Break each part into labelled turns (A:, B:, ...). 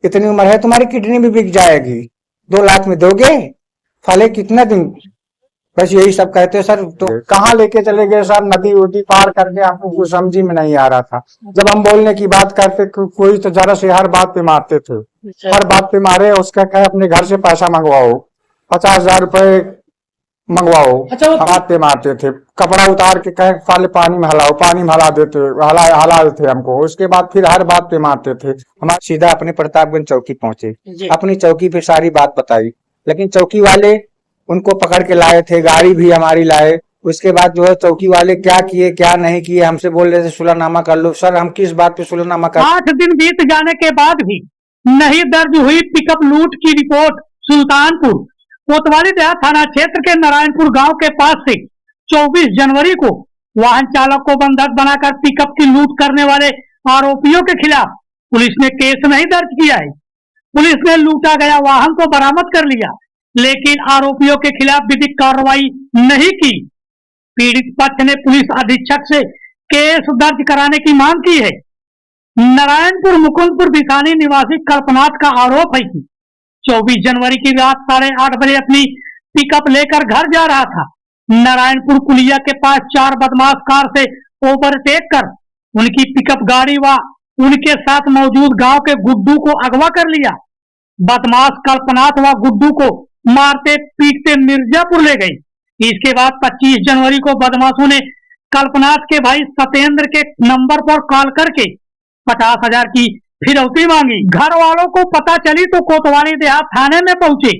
A: इतनी उम्र है तुम्हारी, किडनी भी बिक जाएगी, 2 लाख में दोगे? फले कितना दिन? बस यही सब कहते सर। तो कहाँ लेके चले गए सर, नदी उदी पार करके, आपको कुछ समझ में नहीं आ रहा था। जब हम बोलने की बात करते कोई तो जरा से हर बात पे मारते थे, हर बात पे मारे। उसका कहे अपने घर से पैसा मंगवाओ, 50,000 रुपए मंगवाओ, हाथ पे मारते थे। कपड़ा उतार के कहे पहले पानी में हलाओ, पानी में हला देते, हला देते हमको। उसके बाद फिर हर बात पे मारते थे। हमारे सीधा अपने प्रतापगंज चौकी पहुंचे, अपनी चौकी पे सारी बात बताई। लेकिन चौकी वाले उनको पकड़ के लाए थे, गाड़ी भी हमारी लाए। उसके बाद जो है चौकी वाले क्या किए क्या नहीं किए, हमसे बोल रहे थे सुलहनामा कर लो। सर हम किस बात पे सुलहनामा कर?
B: 8 दिन बीत जाने के बाद भी नहीं दर्ज हुई पिकअप लूट की रिपोर्ट। सुल्तानपुर कोतवाली देहात थाना क्षेत्र के नारायणपुर गांव के पास से 24 जनवरी को वाहन चालक को बंधक बनाकर पिकअप की लूट करने वाले आरोपियों के खिलाफ पुलिस ने केस नहीं दर्ज किया है। पुलिस ने लूटा गया वाहन को बरामद कर लिया, लेकिन आरोपियों के खिलाफ विधिक कार्रवाई नहीं की। पीड़ित पक्ष ने पुलिस अधीक्षक से केस दर्ज कराने की मांग की है। नारायणपुर मुकुंदपुर बिसानी निवासी कल्पनाथ का आरोप है कि 24 जनवरी की रात 8:30 बजे अपनी पिकअप लेकर घर जा रहा था। नारायणपुर कुलिया के पास 4 बदमाश कार से ओवरटेक कर उनकी पिकअप गाड़ी व उनके साथ मौजूद गांव के गुड्डू को अगवा कर लिया। बदमाश कल्पनाथ व गुड्डू को मारते पीटते मिर्जापुर ले गई। इसके बाद 25 जनवरी को बदमाशों ने कल्पनाथ के भाई सत्येंद्र के नंबर पर कॉल करके 50,000 की फिरौती मांगी। घर वालों को पता चली तो कोतवाली देहात थाने में पहुंचे।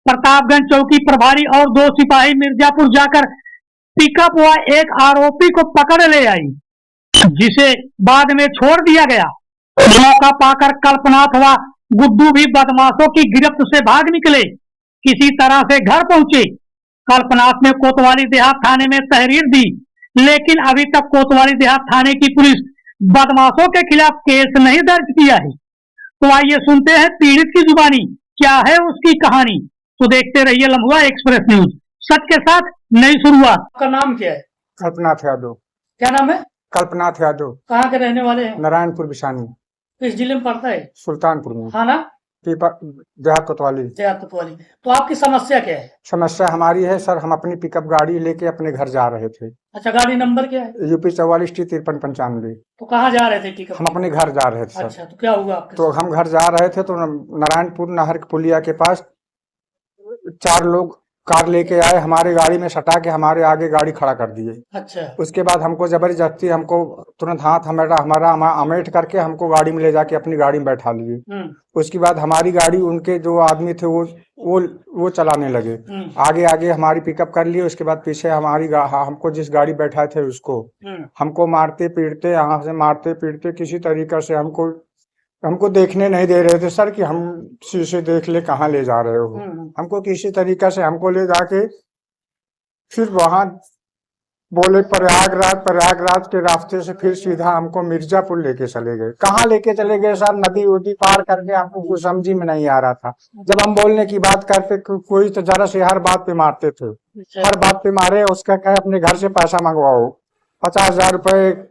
B: प्रतापगंज चौकी प्रभारी और 2 सिपाही मिर्जापुर जाकर पिकअप व एक आरोपी को पकड़ ले आई, जिसे बाद में छोड़ दिया गया। मौका पाकर कल्पनाथ व गुड्डू भी बदमाशों की गिरफ्त से भाग निकले। किसी तरह से घर पहुंचे। कल्पनाथ ने कोतवाली देहात थाने में तहरीर दी, लेकिन अभी तक कोतवाली देहात थाने की पुलिस बदमाशों के खिलाफ केस नहीं दर्ज किया है। तो आइए सुनते हैं पीड़ित की जुबानी, क्या है उसकी कहानी। तो देखते रहिए लम्हा एक्सप्रेस न्यूज, सच के साथ नई शुरुआत। आपका नाम क्या है?
A: कल्पनाथ यादव।
B: क्या नाम है?
A: कल्पनाथ यादव।
B: कहाँ के रहने वाले हैं?
A: नारायणपुर बिसानी।
B: किस जिले में पड़ता है?
A: सुल्तानपुर में।
B: थाना
A: देहात कोतवाली।
B: देहात कोतवाली। तो आपकी समस्या क्या है?
A: समस्या हमारी है सर, हम अपनी पिकअप गाड़ी लेके अपने घर जा रहे थे।
B: अच्छा, गाड़ी नंबर क्या है?
A: UP 44 T 5395।
B: तो कहाँ जा रहे थे पिकअप?
A: हम अपने घर जा रहे थे सर।
B: अच्छा, तो क्या हुआ आपके?
A: तो हम घर जा रहे थे तो नारायणपुर नहर पुलिया के पास 4 लोग कार लेके आए, हमारे गाड़ी में सटा के हमारे आगे गाड़ी खड़ा कर दिए।
B: अच्छा।
A: उसके बाद हमको जबरदस्ती हमको तुरंत हाथ हमारा अमेठ करके हमको गाड़ी में ले जाके अपनी गाड़ी में बैठा लिए। उसके बाद हमारी गाड़ी उनके जो आदमी थे वो चलाने लगे। आगे आगे हमारी पिकअप कर लिए। उसके बाद पीछे हमको जिस गाड़ी बैठाए थे उसको हमको मारते पीटते, यहाँ से मारते पीटते किसी तरीके से हमको देखने नहीं दे रहे थे सर कि हम शीशे देख ले कहाँ ले जा रहे हो। हमको किसी तरीके से हमको ले जाके फिर वहां बोले प्रयागराज के रास्ते से फिर सीधा हमको मिर्जापुर लेके चले गए। कहाँ लेके चले गए सर, नदी उदी पार करके, हमको कुछ समझ में नहीं आ रहा था। जब हम बोलने की बात करते कोई तो जरा से हर बात पे मारते थे, हर बात पे मारे। उसका कहे अपने घर से पैसा मंगवाओ, 50,000 रुपए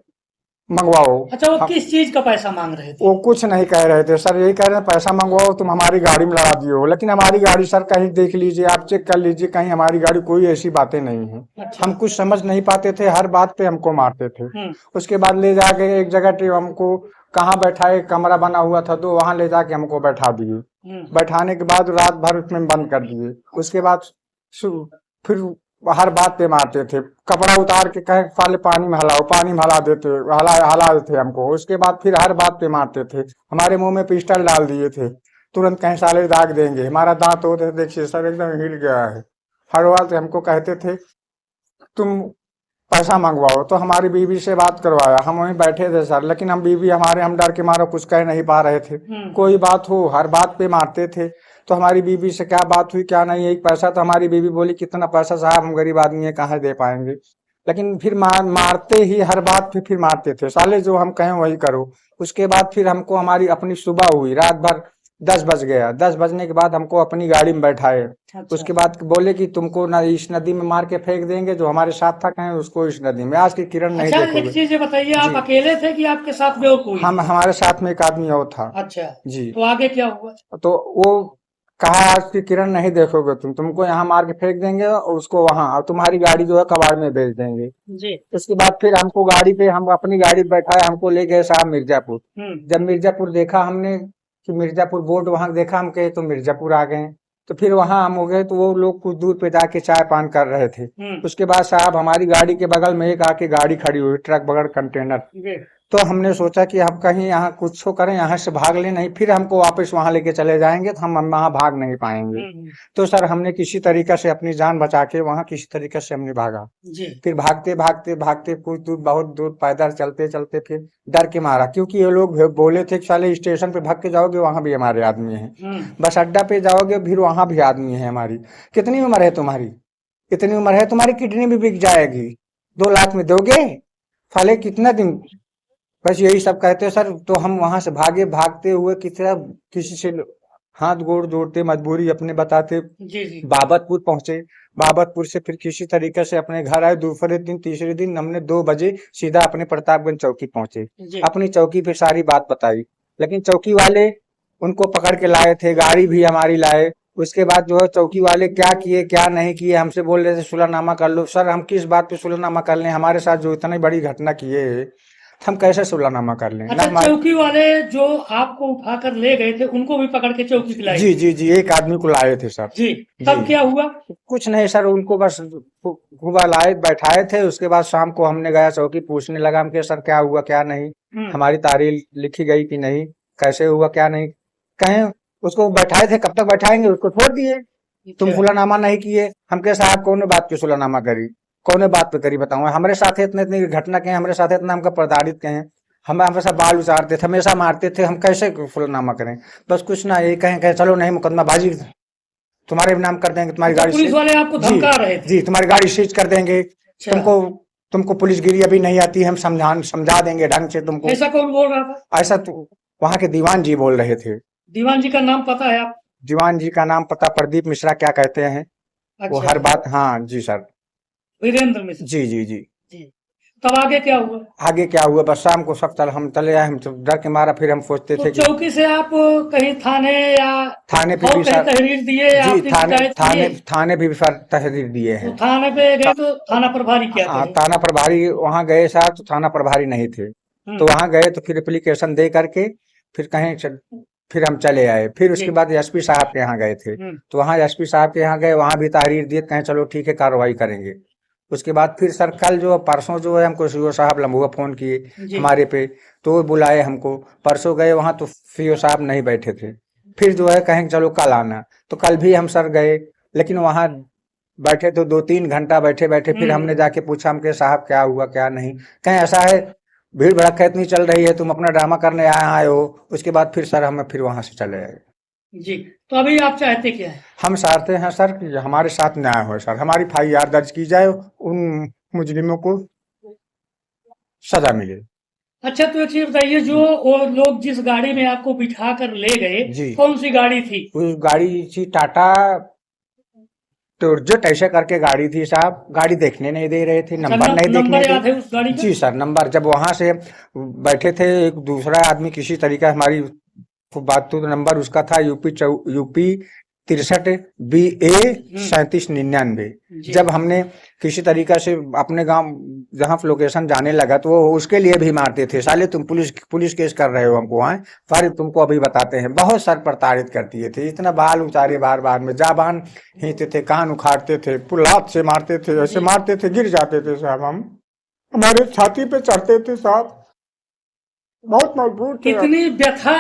A: मंगवाओ।
B: अच्छा, वो किस चीज का पैसा मांग रहे थे?
A: वो कुछ नहीं कह रहे थे सर, यही कह रहे थे पैसा मंगवाओ, तुम हमारी गाड़ी में लड़ा दियो। लेकिन हमारी गाड़ी सर कहीं देख लीजिए, आप चेक कर लीजिए, कहीं हमारी गाड़ी कोई ऐसी बातें नहीं है।
B: अच्छा।
A: हम कुछ समझ नहीं पाते थे, हर बात पे हमको मारते थे। उसके बाद ले जाके एक जगह हमको कहाँ बैठाए, कमरा बना हुआ था तो वहां ले जाके हमको बैठा दिए। बैठाने के बाद रात भर उसमें बंद कर दिए। उसके बाद फिर हर बात पे मारते थे। कपड़ा उतार के कहे पहले पानी में हलाओ, पानी में हला देते, हला देते हमको। उसके बाद फिर हर बात पे मारते थे। हमारे मुंह में पिस्टल डाल दिए थे, तुरंत कहीं साले दाग देंगे। हमारा दांत होते देखिए सर एकदम हिल गया है। हर बात हमको कहते थे तुम पैसा मंगवाओ। तो हमारी बीवी से बात करवाया, हम वहीं बैठे थे सर, लेकिन हम बीवी हम डर के मारे कुछ कह नहीं पा रहे थे। कोई बात हो हर बात पे मारते थे। तो हमारी बीवी से क्या बात हुई क्या नहीं, एक पैसा, तो हमारी बीवी बोली कितना पैसा साहब, हम गरीब आदमी है कहाँ दे पाएंगे। लेकिन फिर मारते ही हर बात पे फिर मारते थे, साले जो हम कहें वही करो। उसके बाद फिर हमको हमारी अपनी सुबह हुई, रात भर 10 बज गया। 10 बजने के बाद हमको अपनी गाड़ी में बैठाए।
C: अच्छा।
A: उसके बाद बोले कि तुमको ना इस नदी में मार के फेंक देंगे, जो हमारे साथ था कहें उसको इस नदी में, आज की किरण नहीं
C: अच्छा, एक
A: देखोगे।
C: चीज ये बताइए, आप
A: जी।
C: अकेले थे कि आपके साथ में और कोई?
A: हम हमारे साथ में एक आदमी और था।
C: अच्छा
A: जी।
C: तो आगे क्या हुआ?
A: तो वो कहा आज की किरण नहीं देखोगे तुमको यहाँ मार के फेंक देंगे और उसको वहां, और तुम्हारी गाड़ी जो है कबाड़ में भेज देंगे।
C: जी।
A: उसके बाद फिर हमको गाड़ी पे, हम अपनी गाड़ी पे बैठाए, हमको ले गए साहब मिर्जापुर। जब मिर्जापुर देखा हमने कि मिर्जापुर बोर्ड वहां देखा, हम कहे तो मिर्जापुर आ गए। तो फिर वहां हम हो गए, तो वो लोग कुछ दूर पे जाके चाय पान कर रहे थे। उसके बाद साहब हमारी गाड़ी के बगल में एक आके गाड़ी खड़ी हुई, ट्रक बगैर कंटेनर। तो हमने सोचा कि हम कहीं यहाँ कुछ हो करें, यहाँ से भाग ले, नहीं फिर हमको वापस वहां लेके चले जाएंगे तो हम वहां भाग नहीं पाएंगे। तो सर हमने किसी तरीके से अपनी जान बचा के वहां किसी तरीके से हमने भागा।
C: जी।
A: फिर भागते भागते भागते कुछ दूर, बहुत दूर पैदल चलते चलते फिर डर के मारा, क्योंकि ये लोग बोले थे कि साले स्टेशन पे भाग के जाओगे वहां भी हमारे आदमी हैं, बस अड्डा पे जाओगे फिर वहां भी आदमी है हमारी। कितनी उम्र है तुम्हारी, कितनी उम्र है तुम्हारी, किडनी भी बिक जाएगी, 2 लाख में दोगे, साले कितना दिन, बस यही सब कहते सर। तो हम वहां से भागे, भागते हुए किसी से हाथ गोड़ जोड़ते, मजबूरी अपने बताते
C: जी जी।
A: बाबतपुर पहुंचे। बाबतपुर से फिर किसी तरीके से अपने घर आए। दूसरे दिन तीसरे दिन हमने 2 बजे सीधा अपने प्रतापगंज चौकी पहुंचे। अपनी चौकी पे सारी बात बताई, लेकिन चौकी वाले उनको पकड़ के लाए थे, गाड़ी भी हमारी लाए। उसके बाद जो है चौकी वाले क्या किए क्या नहीं किए, हमसे बोल रहे थे सुलहनामा कर लो। सर हम किस बात पे सुलहनामा कर लें, हमारे साथ जो इतनी बड़ी घटना किए हम कैसे सुलहनामा कर लें।
C: अच्छा, चौकी वाले जो आपको उठाकर ले गए थे उनको भी पकड़ के चौकी पे लाए?
A: जी जी जी, एक आदमी को लाए थे सर।
C: जी। तब क्या हुआ?
A: कुछ नहीं सर, उनको बस हुआ लाए बैठाए थे। उसके बाद शाम को हमने गया चौकी, पूछने लगा हम के सर क्या हुआ क्या नहीं, हमारी तारीख लिखी गई कि नहीं, कैसे हुआ क्या नहीं। कहें उसको बैठाए थे, कब तक बैठाएंगे, उसको छोड़ दिए। तुम सुलहनामा नहीं किए। हम के साहब कौन बात की सुलहनामा करी, कौन बात पे करी बताऊं, हमारे साथ इतने इतनी घटना के, हमारे साथ इतना हमका प्रताड़ित के हैं, हम हमेशा बाल उचारते थे, हमेशा मारते थे, हम कैसे सुलहनामा करें। बस कुछ ना, ये कहें चलो नहीं मुकदमा बाजी तुम्हारे नाम कर देंगे, तुम्हारी गाड़ी
C: पुलिस वाले आपको धमका रहे थे?
A: जी, तुम्हारी गाड़ी सीज कर देंगे, तुमको पुलिसगिरी अभी नहीं आती, हम समझा देंगे ढंग से तुमको।
C: ऐसा कौन बोल रहा था?
A: ऐसा तो वहाँ के दीवान जी बोल रहे थे।
C: दीवान जी का नाम पता है आप?
A: दीवान जी का नाम पता, प्रदीप मिश्रा क्या कहते हैं।
C: अच्छा।
A: वो हर बात, हाँ जी सर,
C: वीरेंद्र मिश्रा।
A: जी जी जी
C: जी। तब आगे क्या हुआ?
A: आगे क्या हुआ, बस शाम को सब हम चले आए, हम डर के मारा। फिर हम सोचते थे कि
C: चौकी से आप कहीं थाने या
A: थाने पे भी सर
C: तहरीर दिए?
A: जी, थाने भी सर तहरीर दिए हैं।
C: तो थाने पे गए तो थाना प्रभारी क्या
A: हाँ,
C: करे?
A: थाना प्रभारी वहाँ गए साहब, तो थाना प्रभारी नहीं थे। तो वहाँ गए तो फिर एप्लीकेशन दे करके फिर कहें फिर हम चले आए। फिर उसके बाद एसपी साहब के यहाँ गए थे, तो वहाँ एसपी साहब के यहाँ गए, वहाँ भी तहरीर दिए, कहें चलो ठीक है कार्रवाई करेंगे। उसके बाद फिर सर कल जो परसों जो है हमको सीओ साहब लम्बुआ फोन किए हमारे पे, तो वो बुलाए हमको। परसों गए वहाँ तो सीओ साहब नहीं बैठे थे। फिर जो है कहें चलो कल आना, तो कल भी हम सर गए, लेकिन वहाँ बैठे तो 2-3 घंटा बैठे बैठे फिर हमने जाके पूछा हमके साहब क्या हुआ क्या नहीं। कहें ऐसा है भीड़ भड़का इतनी चल रही है, तुम अपना ड्रामा करने आए हो। उसके बाद फिर सर हम फिर वहां से चले आए।
C: जी। तो अभी आप चाहते क्या है? हम
A: चाहते हैं सर कि हमारे साथ न्याय हो सर, हमारी FIR दर्ज की जाए, उन मुजरिमों को सजा मिले।
C: अच्छा, तो एक चीज बताइए, जो वो लोग जिस गाड़ी में आपको बिठा कर ले गए, कौन सी गाड़ी थी? उस गाड़ी थी टाटा टोरजट ऐसे करके गाड़ी थी साहब। गाड़ी देखने नहीं दे रहे थे, नंबर नहीं देखने दे उस गाड़ी जी सर, नंबर जब वहां से बैठे थे एक दूसरा आदमी किसी तरीका हमारी बात, तो नंबर उसका था यूपी 63 BA 3799। जब हमने किसी तरीका से अपने गांव जहां लोकेशन जाने लगा तो वो उसके लिए भी मारते थे, साले तुम पुलिस केस कर रहे हो हमको, वहां पर तुमको अभी बताते हैं। बहुत सर प्रताड़ित करती थे, इतना बाल उतारे बार बार में, जाबान खींचते थे, कान उखाड़ते थे, पुलात से मारते थे, ऐसे मारते थे गिर जाते थे साहब, हम हमारे छाती पे चढ़ते थे साहब, बहुत मजबूर थे। कितनी व्यथा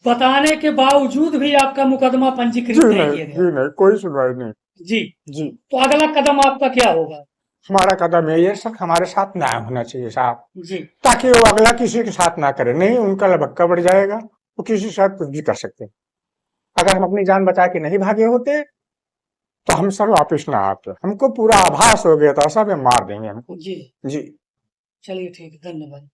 C: बताने के बावजूद भी आपका मुकदमा पंजीकृत नहीं किया गया?
A: जी नहीं, कोई सुनवाई नहीं।
C: जी जी। तो अगला कदम आपका क्या होगा?
A: हमारा कदम यही है सर, हमारे साथ न्याय होना चाहिए साहब
C: जी,
A: ताकि वो अगला किसी के साथ ना करे। नहीं, उनका लबक्का बढ़ जाएगा, वो किसी के साथ कुछ भी कर सकते हैं। अगर हम अपनी जान बचा के नहीं भागे होते तो हम सर वापिस ना आते, हमको पूरा आभास हो गया था सब मार देंगे हमको।
C: जी
A: जी।
C: चलिए ठीक है, धन्यवाद।